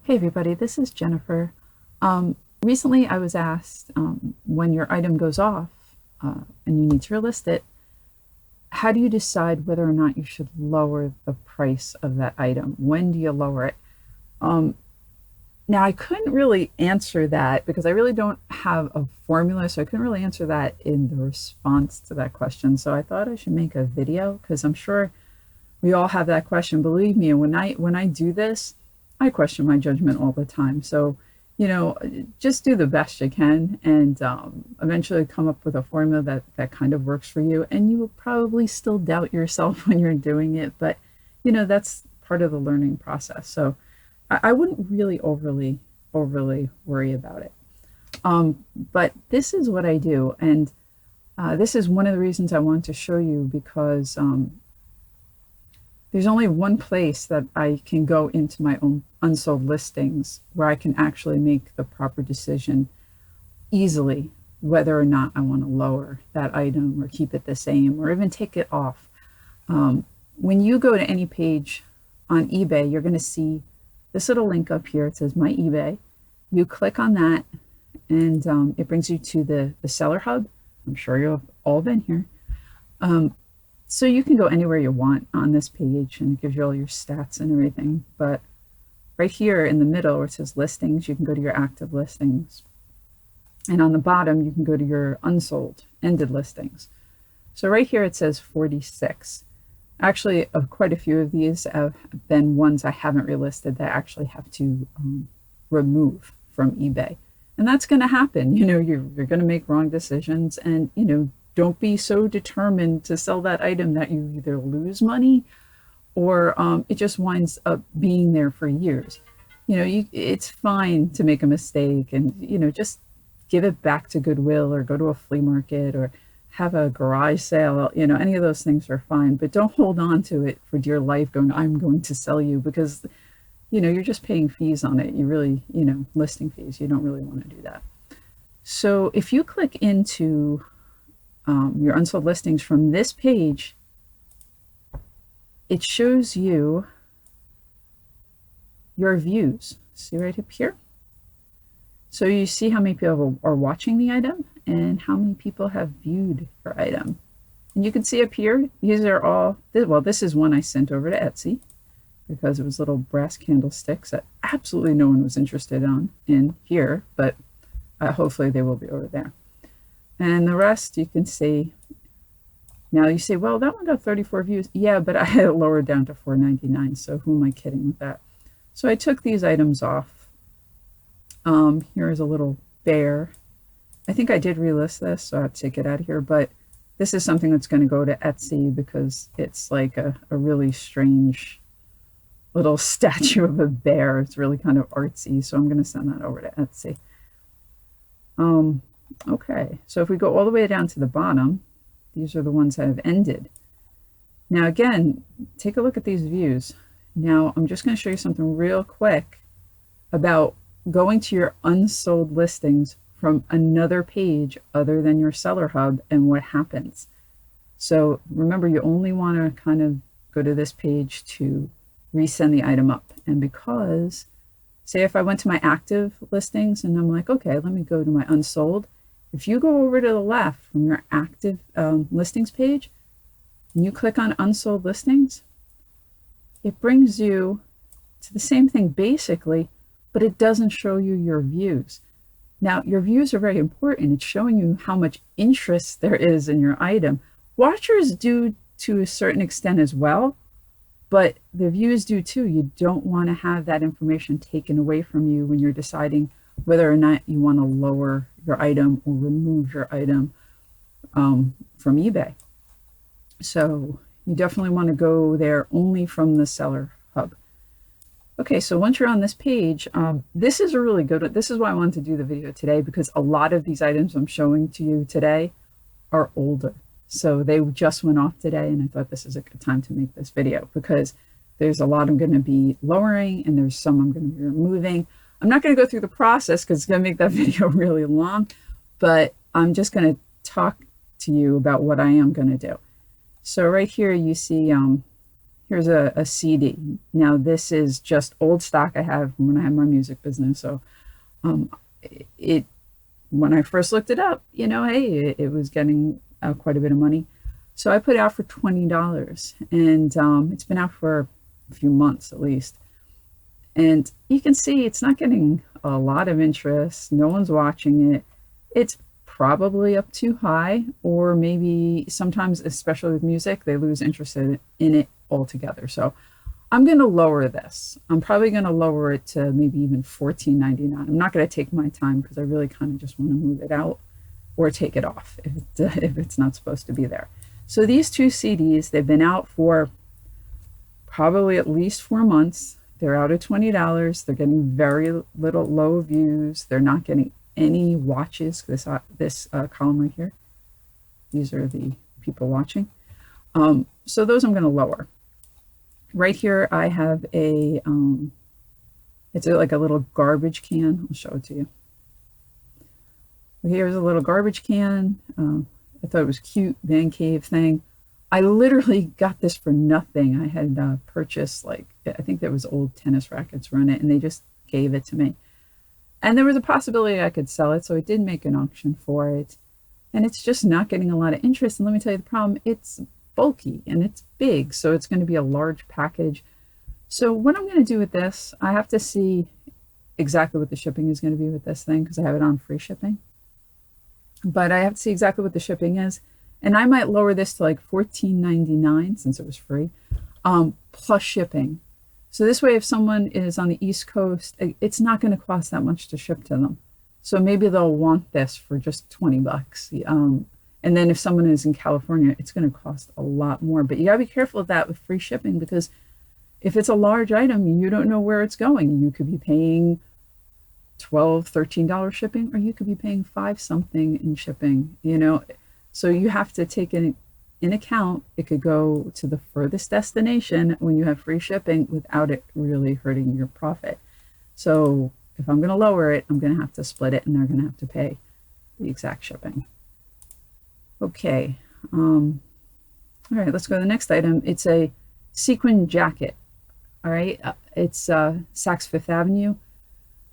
Hey everybody, this is Jennifer. Recently I was asked when your item goes off and you need to relist it, how do you decide whether or not you should lower the price of that item? When do you lower it? Um, Now I couldn't really answer that because I really don't have a formula, so I couldn't really answer that in the response to that question. So I thought I should make a video because I'm sure we all have that question. Believe me, when I do this, I question my judgment all the time. So, just do the best you can, and eventually come up with a formula that kind of works for you. And you will probably still doubt yourself when you're doing it, but that's part of the learning process. So, I wouldn't really overly worry about it. But this is what I do, and this is one of the reasons I want to show you because there's only one place that I can go into my own unsold listings where I can actually make the proper decision easily whether or not I want to lower that item or keep it the same or even take it off. When you go to any page on eBay, you're going to see this little link up here. It says My eBay. You click on that and it brings you to the Seller Hub. I'm sure you've all been here. So you can go anywhere you want on this page and it gives you all your stats and everything. But right here in the middle where it says listings, you can go to your active listings. And on the bottom, you can go to your unsold, ended listings. So right here it says 46. Actually, quite a few of these have been ones I haven't relisted that I actually have to remove from eBay. And that's going to happen. You're going to make wrong decisions, and don't be so determined to sell that item that you either lose money or it just winds up being there for years. It's fine to make a mistake and just give it back to Goodwill or go to a flea market or have a garage sale. Any of those things are fine, but don't hold on to it for dear life going, I'm going to sell you, because you're just paying fees on it. You really, listing fees. You don't really want to do that. So if you click into your unsold listings from this page, it shows you your views. See right up here? So you see how many people are watching the item and how many people have viewed your item. And you can see up here, these are all, well, this is one I sent over to Etsy because it was little brass candlesticks that absolutely no one was interested in here, but hopefully they will be over there. And the rest you can see. Now you say, well, that one got 34 views. Yeah, but I had it lowered down to $4.99. So who am I kidding with that? So I took these items off. Here's a little bear. I think I did relist this, so I have to take it out of here. But this is something that's going to go to Etsy because it's like a really strange little statue of a bear. It's really kind of artsy. So I'm going to send that over to Etsy. Okay, so if we go all the way down to the bottom, these are the ones that have ended. Now again, take a look at these views. Now I'm just going to show you something real quick about going to your unsold listings from another page other than your Seller Hub and what happens. So remember, you only want to kind of go to this page to resend the item up. And because, say if I went to my active listings and I'm like, okay, let me go to my unsold. If you go over to the left from your active listings page and you click on unsold listings, it brings you to the same thing basically, but it doesn't show you your views. Now, your views are very important. It's showing you how much interest there is in your item. Watchers do to a certain extent as well, but the views do too. You don't want to have that information taken away from you when you're deciding whether or not you want to lower your item or remove your item from eBay. So you definitely want to go there only from the Seller Hub. Okay, so once you're on this page, this is a really good one. This is why I wanted to do the video today, because a lot of these items I'm showing to you today are older. So they just went off today, and I thought this is a good time to make this video because there's a lot I'm going to be lowering and there's some I'm going to be removing. I'm not going to go through the process because it's going to make that video really long, but I'm just going to talk to you about what I am going to do. So right here you see Here's a CD. Now this is just old stock I have from when I had my music business. So um, it when I first looked it up, hey, it was getting quite a bit of money. So I put it out for $20, and it's been out for a few months at least. And you can see it's not getting a lot of interest. No one's watching it. It's probably up too high, or maybe sometimes, especially with music, they lose interest in it altogether. So I'm going to lower this. I'm probably going to lower it to maybe even $14.99. I'm not going to take my time because I really kind of just want to move it out or take it off if it's not supposed to be there. So these two CDs, they've been out for probably at least 4 months. They're out at $20. They're getting very little low views. They're not getting any watches. This column right here. These are the people watching. So those I'm going to lower. Right here I have it's like a little garbage can. I'll show it to you. Here's a little garbage can. I thought it was cute, man cave thing. I literally got this for nothing. I had purchased, like, I think there was old tennis rackets run it, and they just gave it to me. And there was a possibility I could sell it, so I did make an auction for it. And it's just not getting a lot of interest. And let me tell you the problem, it's bulky and it's big, so it's going to be a large package. So what I'm going to do with this, I have to see exactly what the shipping is going to be with this thing because I have it on free shipping. But I have to see exactly what the shipping is. And I might lower this to like $14.99 since it was free, plus shipping. So this way, if someone is on the East Coast, it's not going to cost that much to ship to them. So maybe they'll want this for just $20. And then if someone is in California, it's going to cost a lot more. But you got to be careful of that with free shipping, because if it's a large item, you don't know where it's going. You could be paying $12, $13 shipping, or you could be paying $5 something in shipping, So you have to take in account, it could go to the furthest destination when you have free shipping without it really hurting your profit. So if I'm going to lower it, I'm going to have to split it, and they're going to have to pay the exact shipping. Okay. All right, let's go to the next item. It's a sequin jacket. All right. It's Saks Fifth Avenue.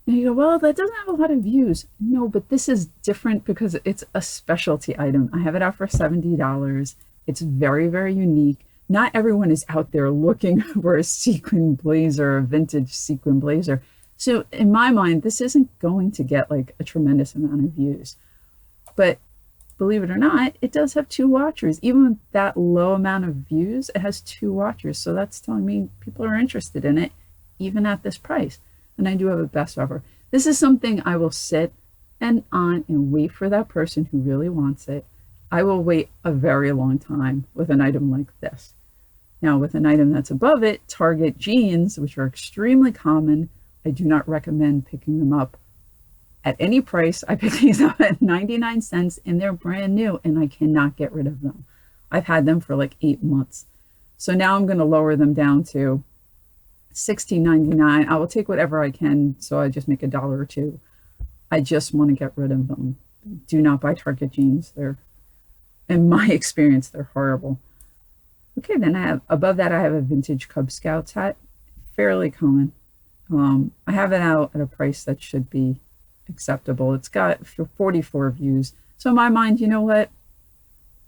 And you go, well, that doesn't have a lot of views. No, but this is different because it's a specialty item. I have it out for $70. It's very, very unique. Not everyone is out there looking for a sequin blazer, a vintage sequin blazer. So in my mind, this isn't going to get like a tremendous amount of views. But believe it or not, it does have 2 watchers. Even with that low amount of views, it has 2 watchers. So that's telling me people are interested in it, even at this price. And I do have a best offer. This is something I will sit and wait for that person who really wants it. I will wait a very long time with an item like this. Now, with an item that's above it, Target jeans, which are extremely common, I do not recommend picking them up at any price. I pick these up at 99 cents and they're brand new, and I cannot get rid of them. I've had them for like 8 months. So now I'm going to lower them down to $16.99. I will take whatever I can, so I just make $1 or $2. I just want to get rid of them. Do not buy Target jeans. They're, in my experience, they're horrible. Okay, then above that I have a vintage Cub Scouts hat, fairly common. I have it out at a price that should be acceptable. It's got 44 views. So in my mind, you know what?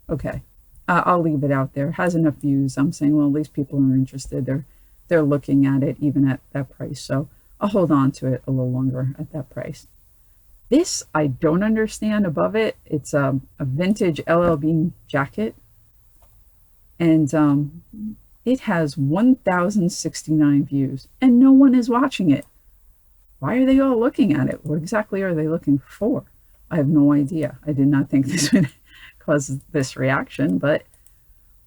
Okay, I'll leave it out there. It has enough views. I'm saying, well, at least people are interested. They're looking at it even at that price. So I'll hold on to it a little longer at that price. This I don't understand above it. It's a vintage LL Bean jacket. And it has 1,069 views and no one is watching it. Why are they all looking at it? What exactly are they looking for? I have no idea. I did not think this would cause this reaction, but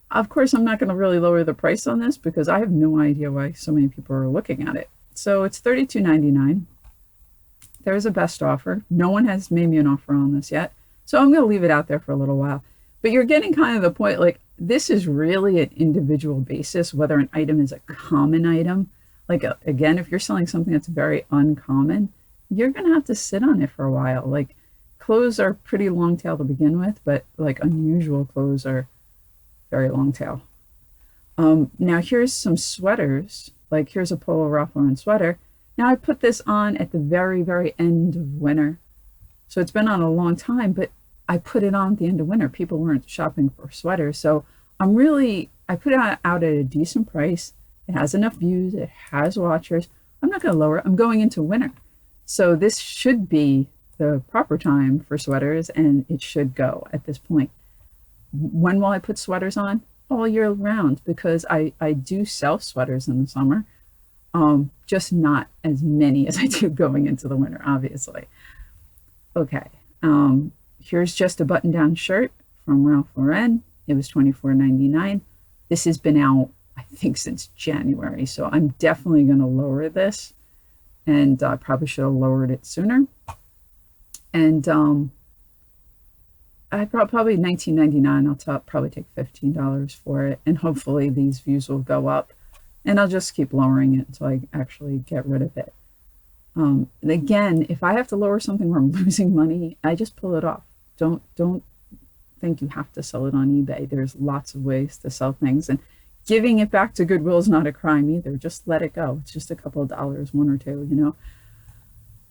of course I'm not going to really lower the price on this because I have no idea why so many people are looking at it. So it's $32.99. There's a best offer. No one has made me an offer on this yet. So I'm going to leave it out there for a little while. But you're getting kind of the point, like, this is really an individual basis, whether an item is a common item. Like, again, if you're selling something that's very uncommon, you're going to have to sit on it for a while. Like, clothes are pretty long tail to begin with, but like unusual clothes are very long tail. Now here's some sweaters, like here's a Polo Ralph Lauren sweater. Now I put this on at the very, very end of winter. So it's been on a long time, but I put it on at the end of winter. People weren't shopping for sweaters. So I put it out at a decent price. It has enough views. It has watchers. I'm not going to lower it. I'm going into winter. So this should be the proper time for sweaters, and it should go at this point. When will I put sweaters on? All year round, because I do sell sweaters in the summer, just not as many as I do going into the winter, obviously. Okay, here's just a button-down shirt from Ralph Lauren. It was $24.99. This has been out, I think, since January, so I'm definitely going to lower this, and I probably should have lowered it sooner. And I probably $19.99. I'll probably take $15 for it, and hopefully these views will go up, and I'll just keep lowering it until I actually get rid of it. And again, if I have to lower something where I'm losing money, I just pull it off. Don't think you have to sell it on eBay. There's lots of ways to sell things, and giving it back to Goodwill is not a crime either. Just let it go. It's just a couple of dollars, one or two, you know.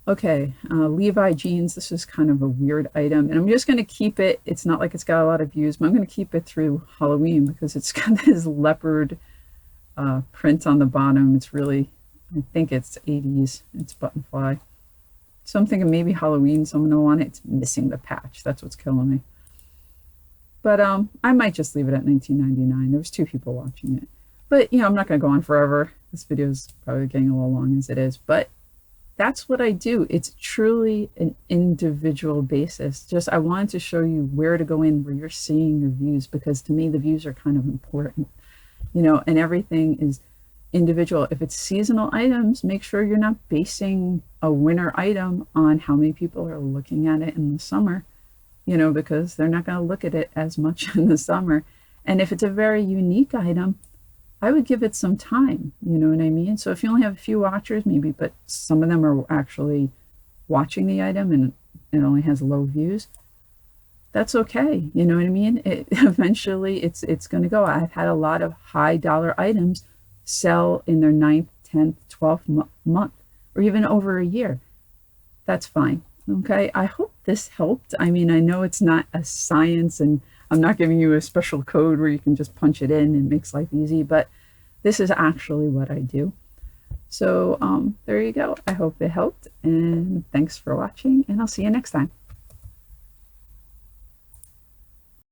Okay, Levi jeans. This is kind of a weird item, and I'm just going to keep it. It's not like it's got a lot of views, but I'm going to keep it through Halloween because it's got this leopard print on the bottom. It's really, I think it's 80s. It's button fly. So I'm thinking maybe Halloween someone will want it. It's missing the patch. That's what's killing me. But I might just leave it at $19.99. There was 2 people watching it. But, you know, I'm not going to go on forever. This video is probably getting a little long as it is. But that's what I do. It's truly an individual basis. Just I wanted to show you where to go in where you're seeing your views, because to me the views are kind of important, you know, and everything is individual. If it's seasonal items, make sure you're not basing a winter item on how many people are looking at it in the summer, you know, because they're not going to look at it as much in the summer. And if it's a very unique item, I would give it some time, you know what I mean? So if you only have a few watchers, maybe, but some of them are actually watching the item and it only has low views, that's okay. You know what I mean? Eventually it's going to go. I've had a lot of high dollar items sell in their 9th, 10th, 12th month, or even over a year. That's fine. Okay. I hope this helped. I mean, I know it's not a science, and I'm not giving you a special code where you can just punch it in and it makes life easy, but this is actually what I do. So there you go. I hope it helped, and thanks for watching, and I'll see you next time.